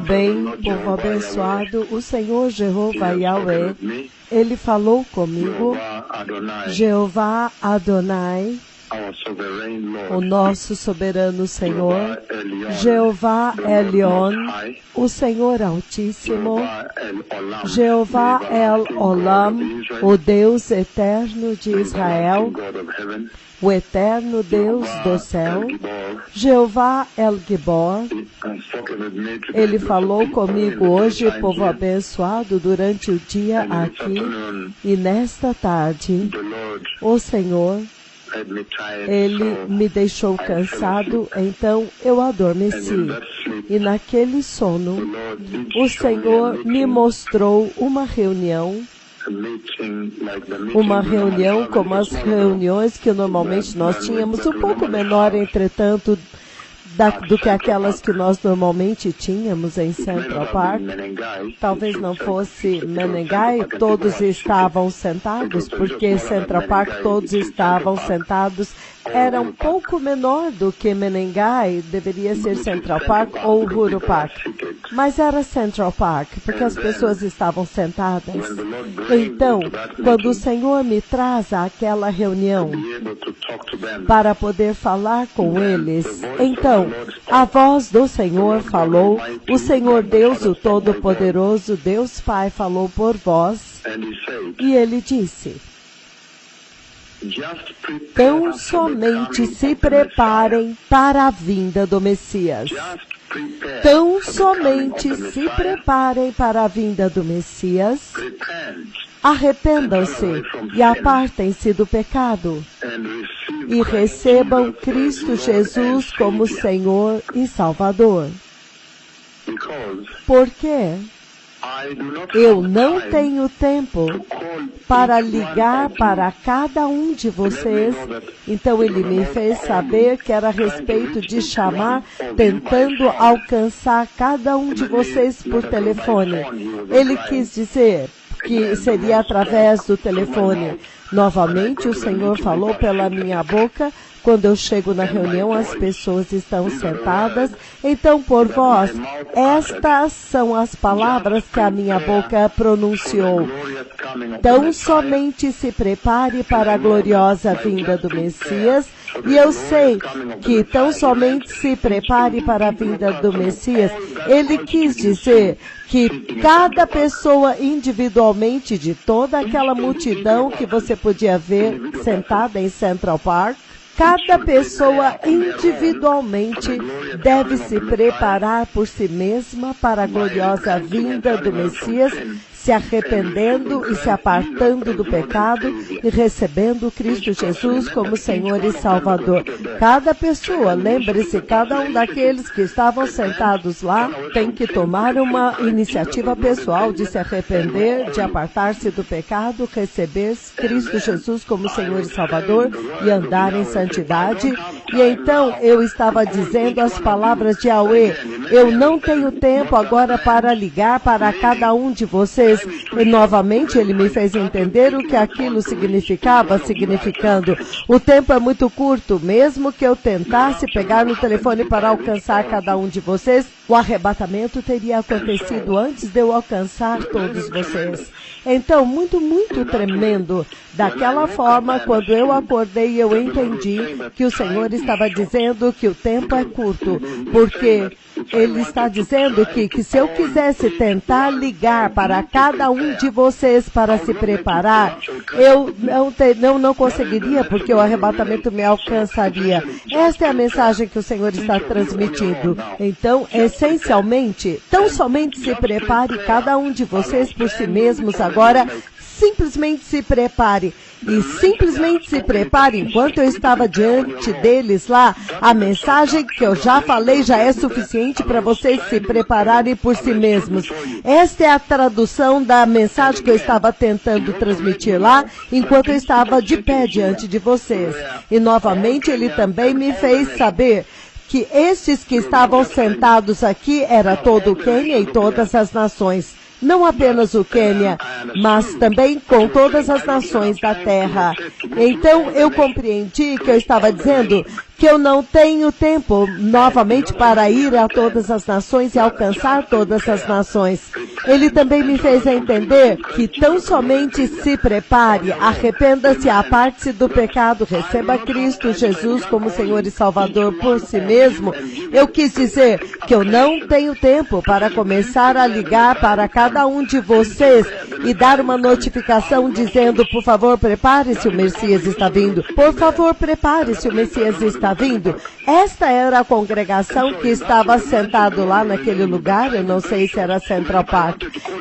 Bem, povo abençoado, o Senhor Jeová Yahweh, Ele falou comigo, Jeová Adonai, o nosso soberano Senhor, Jeová Elion, o Senhor Altíssimo, Jeová El Olam, o Deus eterno de Israel, o eterno Deus do céu, Jeová El Gibor. Ele falou comigo hoje, povo abençoado, durante o dia aqui, e nesta tarde, o Senhor, Ele me deixou cansado, então eu adormeci. E naquele sono, o Senhor me mostrou uma reunião como as reuniões que normalmente nós tínhamos, um pouco menor, entretanto, do que aquelas que nós normalmente tínhamos em Central Park. Talvez não fosse Menengai, todos estavam sentados, porque Central Park todos estavam sentados. Era um pouco menor do que Menengai, deveria ser Central Park ou Uhuru Park. Mas era Central Park, porque as pessoas estavam sentadas. Então, quando o Senhor me traz àquela reunião para poder falar com eles, então, a voz do Senhor falou, o Senhor Deus, o Todo-Poderoso, Deus Pai, falou por vós, e Ele disse: tão somente se preparem para a vinda do Messias. Tão somente se preparem para a vinda do Messias. Arrependam-se e apartem-se do pecado. E recebam Cristo Jesus como Senhor e Salvador. Por quê? Eu não tenho tempo para ligar para cada um de vocês. Então ele me fez saber que era a respeito de chamar, tentando alcançar cada um de vocês por telefone. Ele quis dizer que seria através do telefone. Novamente o Senhor falou pela minha boca. Quando eu chego na reunião, as pessoas estão sentadas. Então, por vós, estas são as palavras que a minha boca pronunciou. Tão somente se prepare para a gloriosa vinda do Messias. E eu sei que tão somente se prepare para a vinda do Messias. Ele quis dizer que cada pessoa individualmente, de toda aquela multidão que você podia ver sentada em Central Park, cada pessoa individualmente deve se preparar por si mesma para a gloriosa vinda do Messias, se arrependendo e se apartando do pecado e recebendo Cristo Jesus como Senhor e Salvador. Cada pessoa, lembre-se, cada um daqueles que estavam sentados lá tem que tomar uma iniciativa pessoal de se arrepender, de apartar-se do pecado, receber Cristo Jesus como Senhor e Salvador e andar em santidade. E então eu estava dizendo as palavras de Yahweh: eu não tenho tempo agora para ligar para cada um de vocês. E novamente ele me fez entender o que aquilo significava, significando: o tempo é muito curto, mesmo que eu tentasse pegar no telefone para alcançar cada um de vocês, o arrebatamento teria acontecido antes de eu alcançar todos vocês. Então, muito tremendo. Daquela forma, quando eu acordei, eu entendi que o Senhor estava dizendo que o tempo é curto, porque Ele está dizendo que se eu quisesse tentar ligar para cada um de vocês para se preparar, eu não conseguiria, porque o arrebatamento me alcançaria. Esta é a mensagem que o Senhor está transmitindo. Então, essencialmente, tão somente se prepare cada um de vocês por si mesmos agora. Simplesmente se prepare. E simplesmente se prepare. Enquanto eu estava diante deles lá, a mensagem que eu já falei já é suficiente para vocês se prepararem por si mesmos. Esta é a tradução da mensagem que eu estava tentando transmitir lá, enquanto eu estava de pé diante de vocês. E novamente ele também me fez saber que estes que estavam sentados aqui era todo o Quênia e todas as nações. Não apenas o Quênia, mas também com todas as nações da terra. Então eu compreendi que eu estava dizendo que eu não tenho tempo novamente para ir a todas as nações e alcançar todas as nações. Ele também me fez entender que tão somente se prepare, arrependa-se, aparte-se do pecado, receba Cristo Jesus como Senhor e Salvador por si mesmo. Eu quis dizer que eu não tenho tempo para começar a ligar para cada um de vocês e dar uma notificação dizendo, por favor, prepare-se, o Messias está vindo. Por favor, prepare-se, o Messias está vindo. Esta era a congregação que estava sentado lá naquele lugar, eu não sei se era Central Park.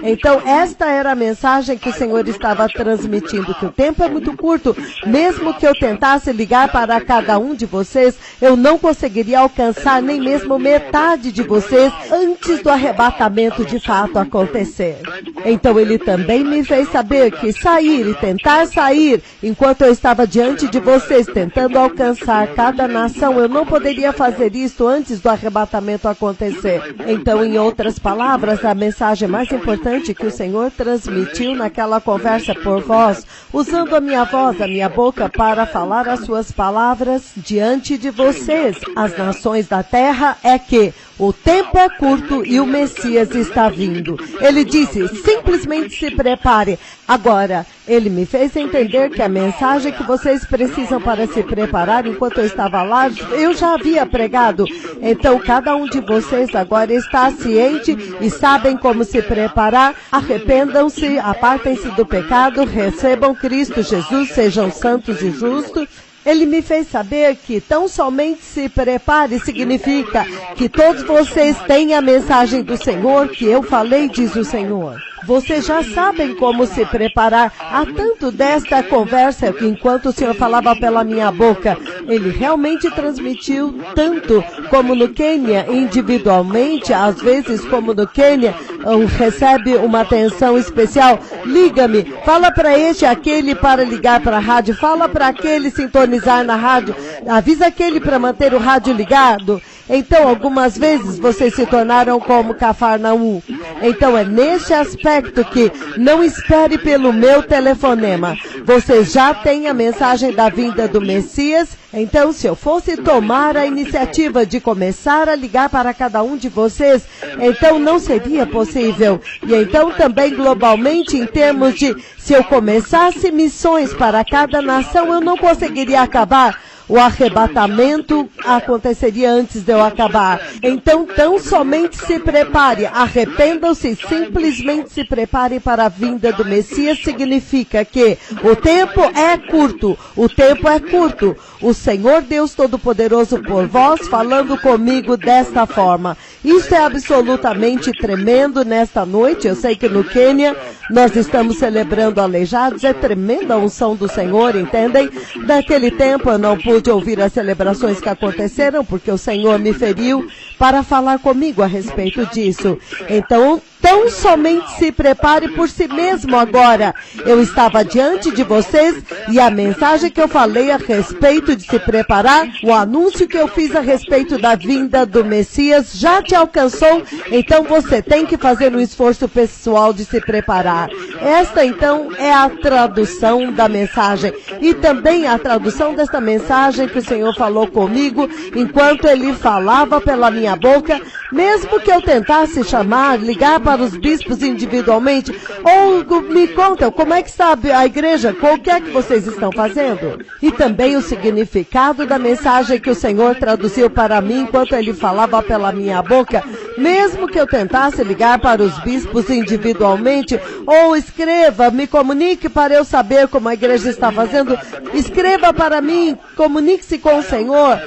Então, esta era a mensagem que o Senhor estava transmitindo, que o tempo é muito curto. Mesmo que eu tentasse ligar para cada um de vocês, eu não conseguiria alcançar nem mesmo metade de vocês antes do arrebatamento de fato acontecer. Então, ele também me fez saber que sair e tentar sair, enquanto eu estava diante de vocês, tentando alcançar cada nação, eu não poderia fazer isso antes do arrebatamento acontecer. Então, em outras palavras, a mensagem mais importante que o Senhor transmitiu naquela conversa por voz, usando a minha voz, a minha boca, para falar as suas palavras diante de vocês, as nações da terra, é que o tempo é curto e o Messias está vindo. Ele disse, simplesmente se prepare. Agora, ele me fez entender que a mensagem que vocês precisam para se preparar, enquanto eu estava lá, eu já havia pregado. Então, cada um de vocês agora está ciente e sabem como se preparar. Arrependam-se, apartem-se do pecado, recebam Cristo Jesus, sejam santos e justos. Ele me fez saber que tão somente se prepare significa que todos vocês têm a mensagem do Senhor que eu falei, diz o Senhor. Vocês já sabem como se preparar. Há tanto desta conversa que enquanto o Senhor falava pela minha boca, ele realmente transmitiu tanto como no Quênia, individualmente, às vezes como no Quênia, recebe uma atenção especial. Liga-me, fala para aquele para ligar para a rádio, fala para aquele sintonizar na rádio, avisa aquele para manter o rádio ligado. Então, algumas vezes vocês se tornaram como Cafarnaum. Então, é neste aspecto que não espere pelo meu telefonema. Vocês já têm a mensagem da vinda do Messias. Então, se eu fosse tomar a iniciativa de começar a ligar para cada um de vocês, então não seria possível. E então, também globalmente, em termos de, se eu começasse missões para cada nação, eu não conseguiria acabar. O arrebatamento aconteceria antes de eu acabar. Então, tão somente se prepare, arrependam-se, simplesmente se prepare para a vinda do Messias. Significa que o tempo é curto, o tempo é curto. O Senhor Deus Todo-Poderoso por vós, falando comigo desta forma. Isso é absolutamente tremendo nesta noite. Eu sei que no Quênia nós estamos celebrando aleijados. É tremenda a unção do Senhor, entendem? Naquele tempo eu não pude ouvir as celebrações que aconteceram, porque o Senhor me feriu para falar comigo a respeito disso. Então, tão somente se prepare por si mesmo agora. Eu estava diante de vocês e a mensagem que eu falei a respeito de se preparar, o anúncio que eu fiz a respeito da vinda do Messias já te alcançou, então você tem que fazer um esforço pessoal de se preparar. Esta então é a tradução da mensagem e também a tradução desta mensagem que o Senhor falou comigo enquanto Ele falava pela minha boca, mesmo que eu tentasse chamar, ligar para os bispos individualmente, ou me contam como é que está a igreja, o que é que vocês estão fazendo? E também o significado da mensagem que o Senhor traduziu para mim enquanto Ele falava pela minha boca, mesmo que eu tentasse ligar para os bispos individualmente, ou escreva, me comunique para eu saber como a igreja está fazendo, escreva para mim, comunique-se com o Senhor,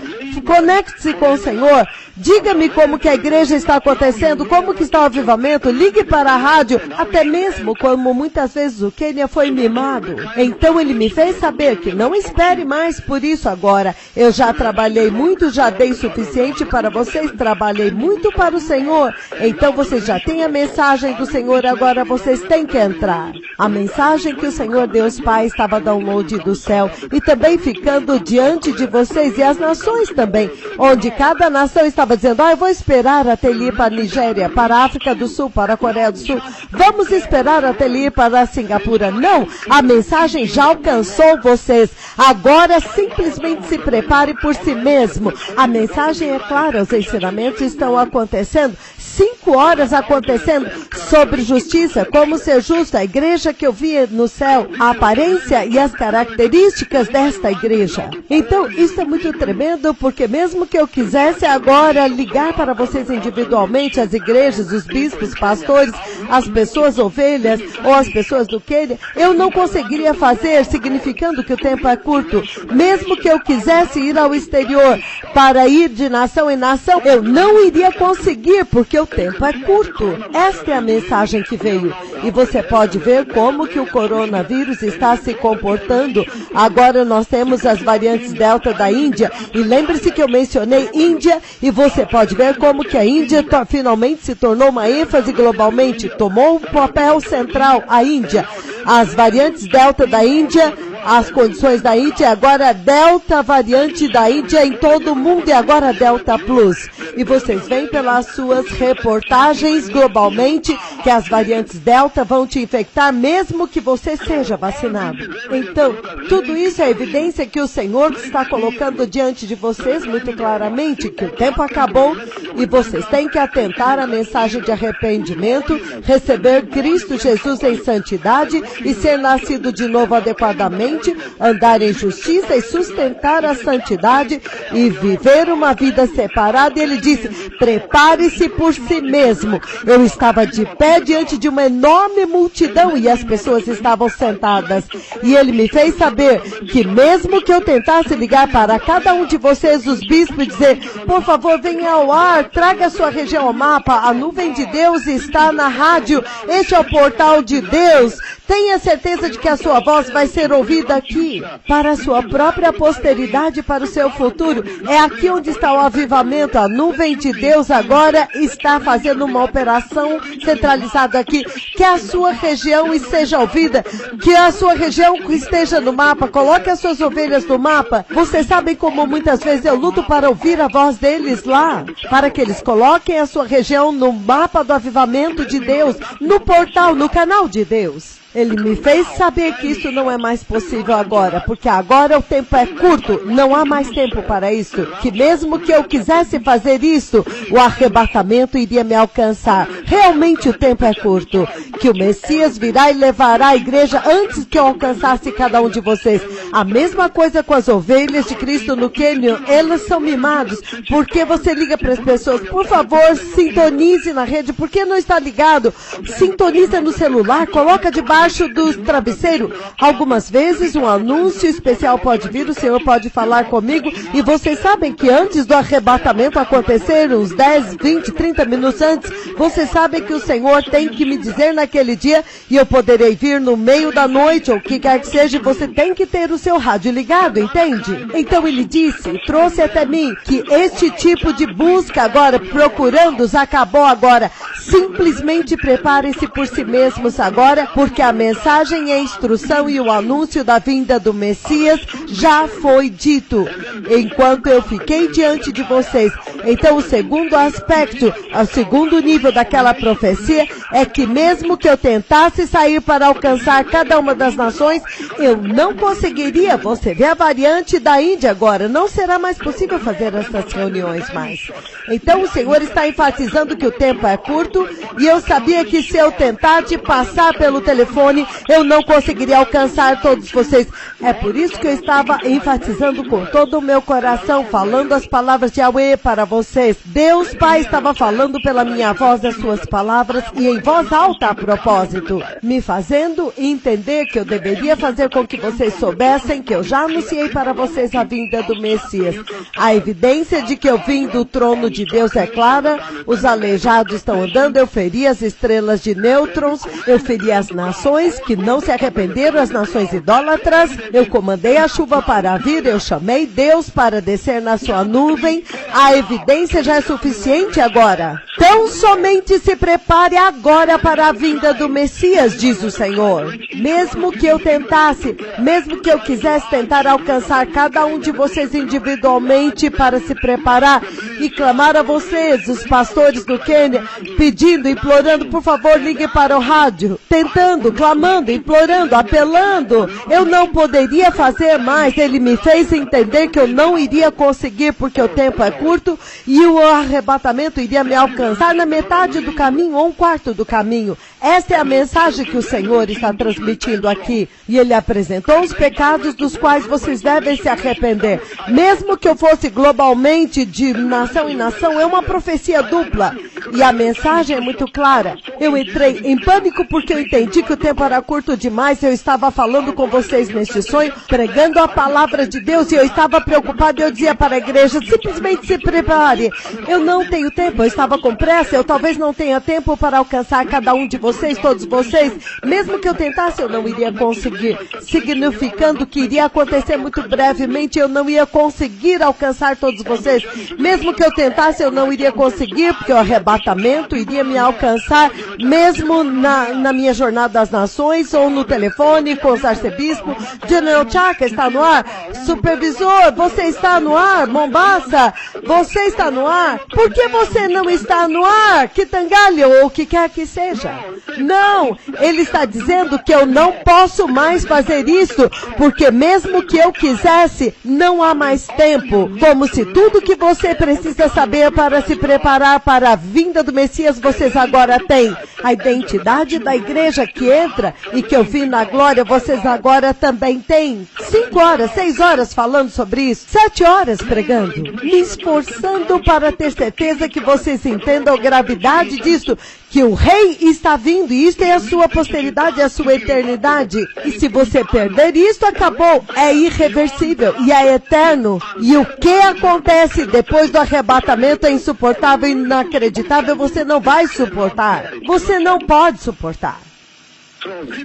conecte-se com o Senhor, diga-me como que a igreja está acontecendo, como que está o avivamento, ligue para a rádio, até mesmo como muitas vezes o Quênia foi mimado. Então ele me fez saber que não espere mais por isso agora. Eu já trabalhei muito, já dei suficiente para vocês, trabalhei muito para o Senhor. Então vocês já têm a mensagem do Senhor, agora vocês têm que entrar. A mensagem que o Senhor Deus Pai estava download do céu e também ficando diante de vocês e as nações também, onde cada nação está estava dizendo, eu vou esperar até ele ir para a Nigéria, para a África do Sul, para a Coreia do Sul. Vamos esperar até ele ir para a Singapura. Não, a mensagem já alcançou vocês. Agora simplesmente se prepare por si mesmo. A mensagem é clara, os ensinamentos estão acontecendo. 5 horas acontecendo sobre justiça, como ser justo, a igreja que eu vi no céu, a aparência e as características desta igreja. Então, isso é muito tremendo, porque mesmo que eu quisesse agora ligar para vocês individualmente, as igrejas, os bispos, pastores, as pessoas ovelhas ou as pessoas do Quênia, eu não conseguiria fazer, significando que o tempo é curto. Mesmo que eu quisesse ir ao exterior para ir de nação em nação, eu não iria conseguir, porque o tempo é curto. Esta é a mensagem que veio. E você pode ver como que o coronavírus está se comportando. Agora nós temos as variantes Delta da Índia. E lembre-se que eu mencionei Índia. E você pode ver como que a Índia finalmente se tornou uma ênfase globalmente. Tomou um papel central a Índia. As variantes Delta da Índia, as condições da Índia, agora Delta variante da Índia em todo o mundo e agora Delta Plus. E vocês veem pelas suas reportagens globalmente que as variantes Delta vão te infectar mesmo que você seja vacinado. Então, tudo isso é evidência que o Senhor está colocando diante de vocês muito claramente, que o tempo acabou e vocês têm que atentar à mensagem de arrependimento, receber Cristo Jesus em santidade e ser nascido de novo adequadamente, andar em justiça e sustentar a santidade e viver uma vida separada. E ele disse, prepare-se por si mesmo. Eu estava de pé diante de uma enorme multidão e as pessoas estavam sentadas. E ele me fez saber que mesmo que eu tentasse ligar para cada um de vocês, os bispos, e dizer, por favor, venha ao ar, traga a sua região ao mapa, a nuvem de Deus está na rádio, este é o portal de Deus. Tenha certeza de que a sua voz vai ser ouvida aqui, para a sua própria posteridade, para o seu futuro. É aqui onde está o avivamento. A nuvem de Deus agora está fazendo uma operação centralizada aqui. Que a sua região esteja ouvida, que a sua região esteja no mapa. Coloque as suas ovelhas no mapa. Vocês sabem como muitas vezes eu luto para ouvir a voz deles lá, para que eles coloquem a sua região no mapa do avivamento de Deus, no portal, no canal de Deus. Ele me fez saber que isso não é mais possível agora, porque agora o tempo é curto, não há mais tempo para isso. Que mesmo que eu quisesse fazer isso, o arrebatamento iria me alcançar. Realmente o tempo é curto. Que o Messias virá e levará a igreja antes que eu alcançasse cada um de vocês. A mesma coisa com as ovelhas de Cristo no Quênia, elas são mimados. Porque você liga para as pessoas, por favor, sintonize na rede, por que não está ligado? Sintoniza no celular, coloca debaixo do travesseiro. Algumas vezes um anúncio especial pode vir, o Senhor pode falar comigo, e vocês sabem que antes do arrebatamento acontecer, uns 10, 20, 30 minutos antes, vocês sabem que o Senhor tem que me dizer naquele dia, e eu poderei vir no meio da noite, ou o que quer que seja, você tem que ter o seu rádio ligado, entende? Então ele disse, trouxe até mim, que este tipo de busca agora, procurando-os, acabou agora. Simplesmente preparem-se por si mesmos agora, porque a mensagem e a instrução e o anúncio da vinda do Messias já foi dito, enquanto eu fiquei diante de vocês. Então o segundo aspecto, o segundo nível daquela profecia é que mesmo que eu tentasse sair para alcançar cada uma das nações, eu não conseguiria. Você vê a variante da Índia agora, não será mais possível fazer essas reuniões mais. Então o Senhor está enfatizando que o tempo é curto, e eu sabia que se eu tentasse passar pelo telefone, eu não conseguiria alcançar todos vocês. É por isso que eu estava enfatizando com todo o meu coração, falando as palavras de Yahweh para vocês. Deus Pai estava falando pela minha voz as suas palavras, e em voz alta a propósito, me fazendo entender que eu deveria fazer com que vocês soubessem que eu já anunciei para vocês a vinda do Messias. A evidência de que eu vim do trono de Deus é clara, os aleijados estão andando, eu feri as estrelas de nêutrons, eu feri as nações que não se arrependeram, as nações idólatras, eu comandei a chuva para vir, eu chamei Deus para descer na sua nuvem. A evidência já é suficiente agora. Tão somente se prepare agora para a vinda do Messias, diz o Senhor. Mesmo que eu tentasse, mesmo que eu quisesse tentar alcançar cada um de vocês individualmente para se preparar e clamar a vocês, os pastores do Quênia, pedindo, implorando, por favor, ligue para o rádio, tentando, clamando, implorando, apelando, eu não poderia fazer mais. Ele me fez entender que eu não iria conseguir porque o tempo é curto e o arrebatamento iria me alcançar na metade do caminho ou um quarto do caminho. Esta é a mensagem que o Senhor está transmitindo aqui. E Ele apresentou os pecados dos quais vocês devem se arrepender. Mesmo que eu fosse globalmente de nação em nação, é uma profecia dupla. E a mensagem é muito clara. Eu entrei em pânico porque eu entendi que o tempo era curto demais. Eu estava falando com vocês neste sonho, pregando a palavra de Deus, e eu estava preocupado. Eu dizia para a igreja, simplesmente se prepare. Eu não tenho tempo, eu estava com pressa, eu talvez não tenha tempo para alcançar cada um de vocês, todos vocês. Mesmo que eu tentasse, eu não iria conseguir. Significando que iria acontecer muito brevemente, eu não ia conseguir alcançar todos vocês. Mesmo que eu tentasse, eu não iria conseguir, porque o arrebatamento iria me alcançar, mesmo na minha jornada das nações, ou no telefone com os arcebispos. General Chaka está no ar. Supervisor, você está no ar. Mombasa, você está no ar. Por que você não está no ar? Kitangalho, ou o que quer que seja. Não, ele está dizendo que eu não posso mais fazer isso, porque mesmo que eu quisesse, não há mais tempo. Como se tudo que você precisa saber para se preparar para a vinda do Messias, vocês agora têm. A identidade da igreja que entra e que eu vi na glória, vocês agora também têm. 5 horas, 6 horas falando sobre isso, 7 horas pregando, me esforçando para ter certeza que vocês entendam a gravidade disso, que o rei está vindo, e isto é a sua posteridade, a sua eternidade. E se você perder isto, acabou. É irreversível e é eterno. E o que acontece depois do arrebatamento é insuportável e inacreditável. Você não vai suportar. Você não pode suportar.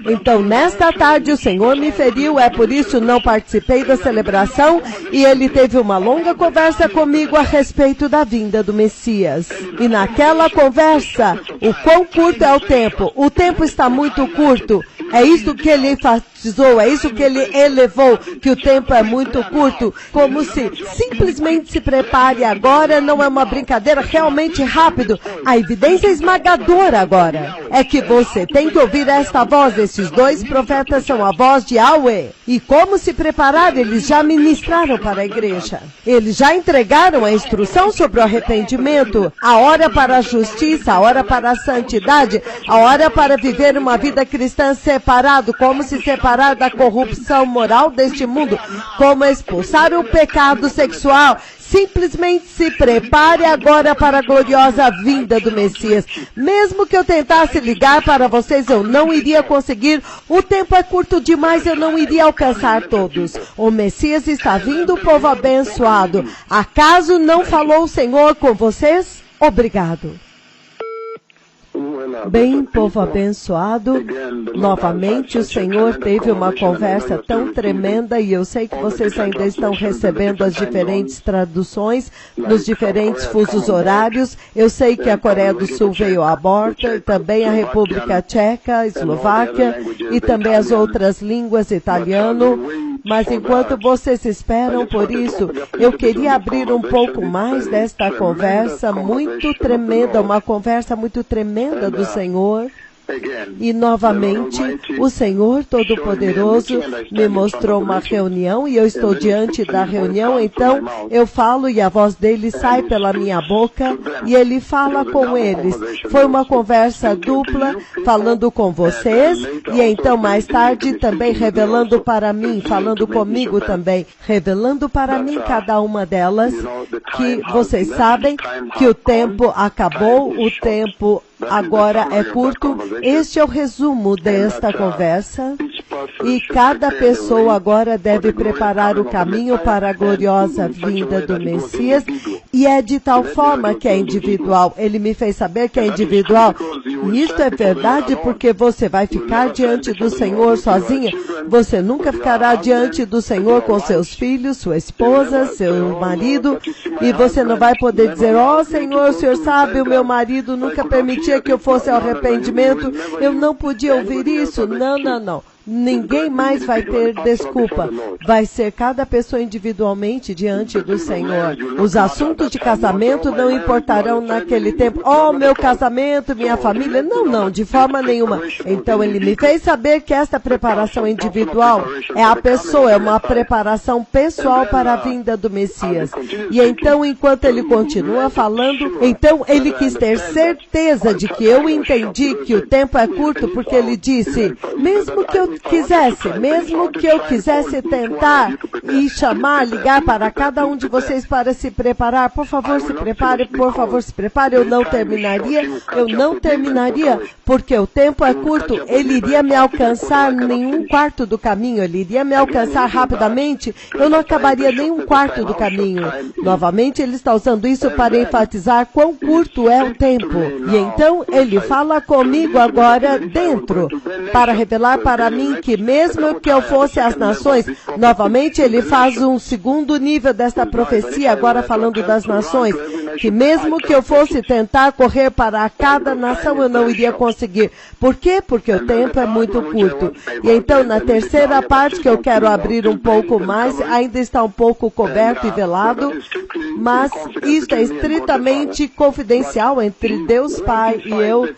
Então, nesta tarde, o Senhor me feriu, é por isso não participei da celebração, e Ele teve uma longa conversa comigo a respeito da vinda do Messias. E naquela conversa, o quão curto é o tempo está muito curto. É isso que Ele enfatizou, é isso que Ele elevou, que o tempo é muito curto, como se simplesmente se prepare agora, não é uma brincadeira, realmente rápido. A evidência esmagadora agora é que você tem que ouvir esta voz. Esses 2 profetas são a voz de Yahweh. E como se preparar? Eles já ministraram para a igreja. Eles já entregaram a instrução sobre o arrependimento, a hora para a justiça, a hora para a santidade, a hora para viver uma vida cristã separado, como se separar da corrupção moral deste mundo, como expulsar o pecado sexual. Simplesmente se prepare agora para a gloriosa vinda do Messias. Mesmo que eu tentasse ligar para vocês, eu não iria conseguir. O tempo é curto demais, eu não iria alcançar todos. O Messias está vindo, povo abençoado. Acaso não falou o Senhor com vocês? Obrigado. Bem, povo abençoado, novamente o Senhor teve uma conversa tão tremenda, e eu sei que vocês ainda estão recebendo as diferentes traduções nos diferentes fusos horários. Eu sei que a Coreia do Sul veio à borda, e também a República Tcheca, a Eslováquia, e também as outras línguas, italiano. Mas enquanto vocês esperam por isso, eu queria abrir um pouco mais desta conversa muito tremenda, uma conversa muito tremenda do Senhor. E novamente, o Senhor Todo-Poderoso me mostrou uma reunião, e eu estou diante da reunião, então eu falo e a voz dele sai pela minha boca, e ele fala com eles. Foi uma conversa dupla, falando com vocês, e então mais tarde também revelando para mim, falando comigo também, revelando para mim cada uma delas, que vocês sabem que o tempo acabou, o tempo agora é curto. Este é o resumo desta conversa, e cada pessoa agora deve preparar o caminho para a gloriosa vinda do Messias, E é de tal forma que é individual. Ele me fez saber que é individual. E isso é verdade porque você vai ficar diante do Senhor sozinha. Você nunca ficará diante do Senhor com seus filhos, sua esposa, seu marido. E você não vai poder dizer, ó Senhor, o Senhor sabe, o meu marido nunca permitia que eu fosse ao arrependimento. Eu não podia ouvir isso. Não, não, não. Ninguém mais vai ter desculpa. Vai ser cada pessoa individualmente diante do Senhor. Os assuntos de casamento não importarão naquele tempo. Oh, meu casamento, minha família. Não, não, de forma nenhuma. Então ele me fez saber que esta preparação individual é a pessoa, é uma preparação pessoal para a vinda do Messias. E então, enquanto ele continua falando, então ele quis ter certeza de que eu entendi que o tempo é curto, porque ele disse, mesmo que eu quisesse tentar e chamar, ligar para cada um de vocês para se preparar, por favor se prepare, eu não terminaria, porque o tempo é curto, ele iria me alcançar nem um quarto do caminho, ele iria me alcançar rapidamente, eu não acabaria nem um quarto do caminho. Novamente ele está usando isso para enfatizar quão curto é o tempo. E então ele fala comigo agora dentro, para revelar para mim que mesmo que eu fosse às nações, novamente ele faz um segundo nível desta profecia, agora falando das nações, que mesmo que eu fosse tentar correr para cada nação, eu não iria conseguir. Por quê? Porque o tempo é muito curto. E então, na terceira parte, que eu quero abrir um pouco mais, ainda está um pouco coberto e velado, mas isto é estritamente confidencial entre Deus Pai e eu,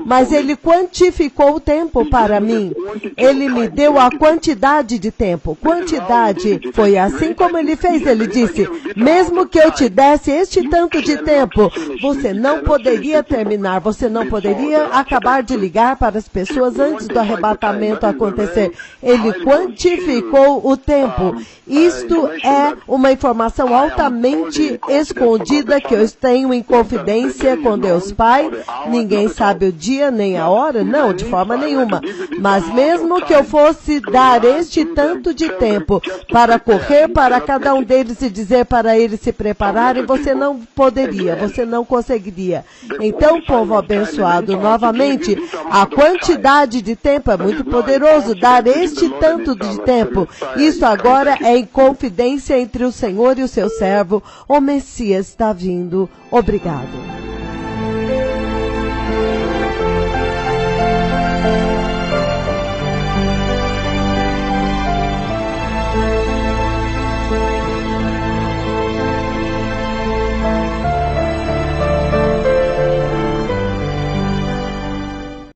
mas ele quantificou o tempo para mim. Ele me deu a quantidade de tempo. Quantidade foi assim como ele fez. Ele disse, mesmo que eu te desse este tanto de tempo, você não poderia terminar, você não poderia acabar de ligar para as pessoas antes do arrebatamento acontecer. Ele quantificou o tempo. Isto é uma informação altamente escondida que eu tenho em confidência com Deus Pai. Ninguém sabe o dia nem a hora, não, de forma nenhuma. Mas mesmo que eu fosse dar este tanto de tempo para correr para cada um deles e dizer para eles se prepararem, você não poderia, você não conseguiria. Então, povo abençoado, novamente, a quantidade de tempo é muito poderoso, dar este tanto de tempo. Isso agora é em confidência entre o Senhor e o seu servo. O Messias está vindo. Obrigado.